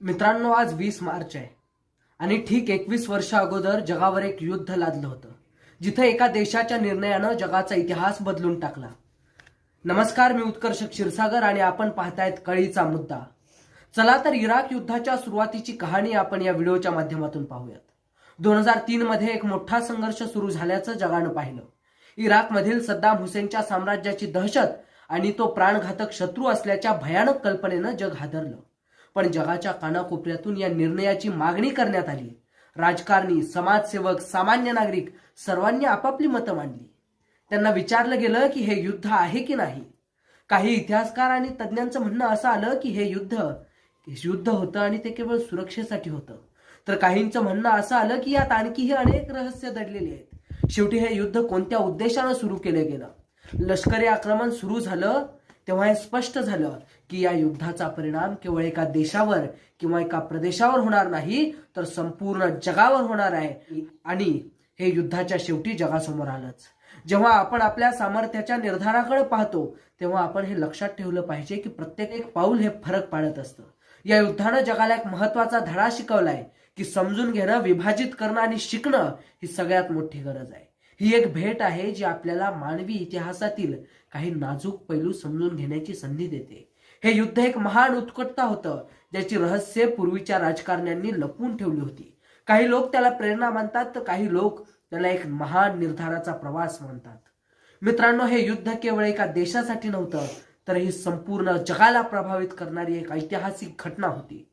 मित्रांनो, आज 20 मार्च आहे आणि ठीक 21 वर्ष अगोदर जगावर एक युद्ध लादलं होतं, जिथे एका देशाच्या निर्णयानं जगाचा इतिहास बदलून टाकला. नमस्कार, मी उत्कर्ष क्षीरसागर आणि आपण पाहतायत कळीचा मुद्दा. चला तर इराक युद्धाच्या सुरुवातीची कहाणी आपण या व्हिडिओच्या माध्यमातून पाहूयात. 2003 मध्ये एक मोठा संघर्ष सुरू झाल्याचं जगानं पाहिलं. इराकमधील सद्दाम हुसेनच्या साम्राज्याची दहशत आणि तो प्राणघातक शत्रू असल्याच्या भयानक कल्पनेनं जग हादरलं. पण जगाच्या कानाकोपऱ्यातून या निर्णयाची मागणी करण्यात आली. राजकारणी, समाजसेवक, सामान्य नागरिक सर्वांनी आपापली मतं मांडली. त्यांना विचारलं गेलं की हे युद्ध आहे की नाही. काही इतिहासकार आणि तज्ज्ञांचं म्हणणं असं आलं की हे युद्ध होतं आणि ते केवळ सुरक्षेसाठी होतं. तर काहींचं म्हणणं असं आलं की यात आणखीही अनेक रहस्य दडलेली आहेत. शेवटी हे युद्ध कोणत्या उद्देशानं सुरू केलं गेलं, लष्करी आक्रमण सुरू झालं तेव्हा हे स्पष्ट झालं की या युद्धाचा परिणाम केवळ एका देशावर किंवा एका प्रदेशावर होणार नाही, तर संपूर्ण जगावर होणार आहे. आणि हे युद्धाच्या शेवटी जगासमोर आलंच. जेव्हा आपण आपल्या सामर्थ्याच्या निर्धाराकडे पाहतो तेव्हा आपण हे लक्षात ठेवलं पाहिजे की प्रत्येक एक पाऊल हे फरक पाडत असतं. या युद्धानं जगाला एक महत्वाचा धडा शिकवलाय की समजून घेणं, विभाजित करणं आणि शिकणं ही सगळ्यात मोठी गरज आहे. ही एक भेट आहे जी आपल्याला मानवी इतिहासातील काही नाजूक पैलू समजून घेण्याची संधी देते. हे युद्ध एक महान उत्कटता होतं, ज्याची रहस्य पूर्वीच्या राजकारण्यांनी लपवून ठेवली होती. काही लोक त्याला प्रेरणा मानतात, तर काही लोक त्याला एक महान निर्धाराचा प्रवास मानतात. मित्रांनो, हे युद्ध केवळ एका देशासाठी नव्हतं, तर ही संपूर्ण जगाला प्रभावित करणारी एक ऐतिहासिक घटना होती.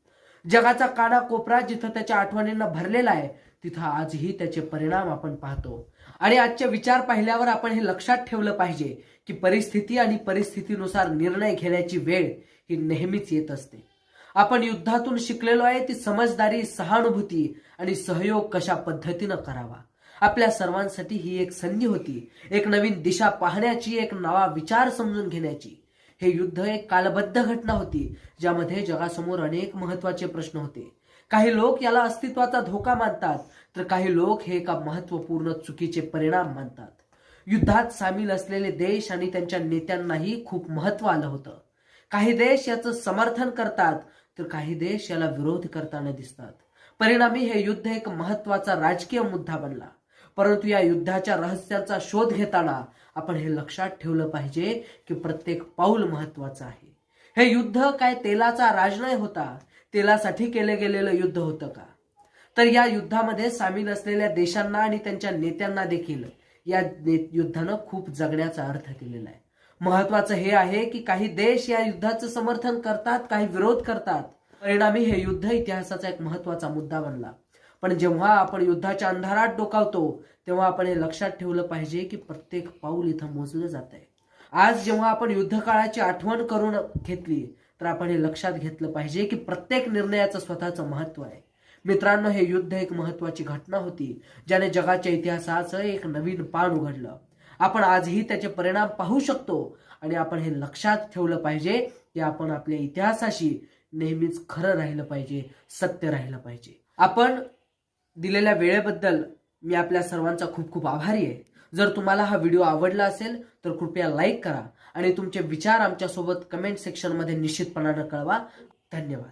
जगाचा कानाकोपरा जिथं त्याच्या आठवणींना भरलेला आहे, तिथं आजही त्याचे परिणाम आपण पाहतो. आणि आजचे विचार पाहिल्यावर आपण हे लक्षात ठेवलं पाहिजे की परिस्थिती आणि परिस्थितीनुसार निर्णय घेण्याची वेळ ही नेहमीच येत असते. आपण युद्धातून शिकलेलो आहे ती समजदारी, सहानुभूती आणि सहयोग कशा पद्धतीनं करावा. आपल्या सर्वांसाठी ही एक संधी होती, एक नवीन दिशा पाहण्याची, एक नवा विचार समजून घेण्याची. हे युद्ध एक कालबद्ध घटना होती, ज्यामध्ये जगासमोर अनेक महत्वाचे प्रश्न होते. काही लोक याला अस्तित्वाचा धोका मानतात, तर काही लोक हे एका महत्वपूर्ण चुकीचे परिणाम मानतात. युद्धात सामील असलेले देश आणि त्यांच्या नेत्यांनाही खूप महत्व आलं होतं. काही देश याचं समर्थन करतात, तर काही देश याला विरोध करताना दिसतात. परिणामी हे युद्ध एक महत्वाचा राजकीय मुद्दा बनला. परंतु या युद्धाच्या रहस्याचा शोध घेताना आपण हे लक्षात ठेवलं पाहिजे की प्रत्येक पाऊल महत्वाचं आहे. हे युद्ध काय तेलाचा राजनय होता, तेलासाठी केले गेलेलं युद्ध होतं का? तर या युद्धामध्ये सामील असलेल्या देशांना आणि त्यांच्या नेत्यांना देखील या युद्धानं खूप जगण्याचा अर्थ दिलेला आहे. महत्वाचं हे आहे की काही देश या युद्धाचं समर्थन करतात, काही विरोध करतात. परिणामी हे युद्ध इतिहासाचा एक महत्वाचा मुद्दा बनला. पण जेव्हा आपण युद्धाच्या अंधारात डोकावतो तेव्हा आपण हे लक्षात ठेवलं पाहिजे की प्रत्येक पाऊल इथं मोजलं जात आहे. आज जेव्हा आपण युद्धकाळाची आठवण करून घेतली, तर आपण हे लक्षात घेतलं पाहिजे की प्रत्येक निर्णयाचं स्वतःचं महत्व आहे. मित्रांनो, हे युद्ध एक महत्वाची घटना होती, ज्याने जगाच्या इतिहासाचं एक नवीन पान उघडलं. आपण आजही त्याचे परिणाम पाहू शकतो आणि आपण हे लक्षात ठेवलं पाहिजे की आपण आपल्या इतिहासाशी नेहमीच खरं राहिलं पाहिजे, सत्य राहिलं पाहिजे. आपण दिलेल्या वेळेबद्दल मी आपल्या सर्वांचा खूप खूप आभारी आहे. जर तुम्हाला हा व्हिडिओ आवडला असेल तर कृपया लाईक करा आणि तुमचे विचार आमच्यासोबत कमेंट सेक्शनमध्ये निश्चितपणानं कळवा. धन्यवाद.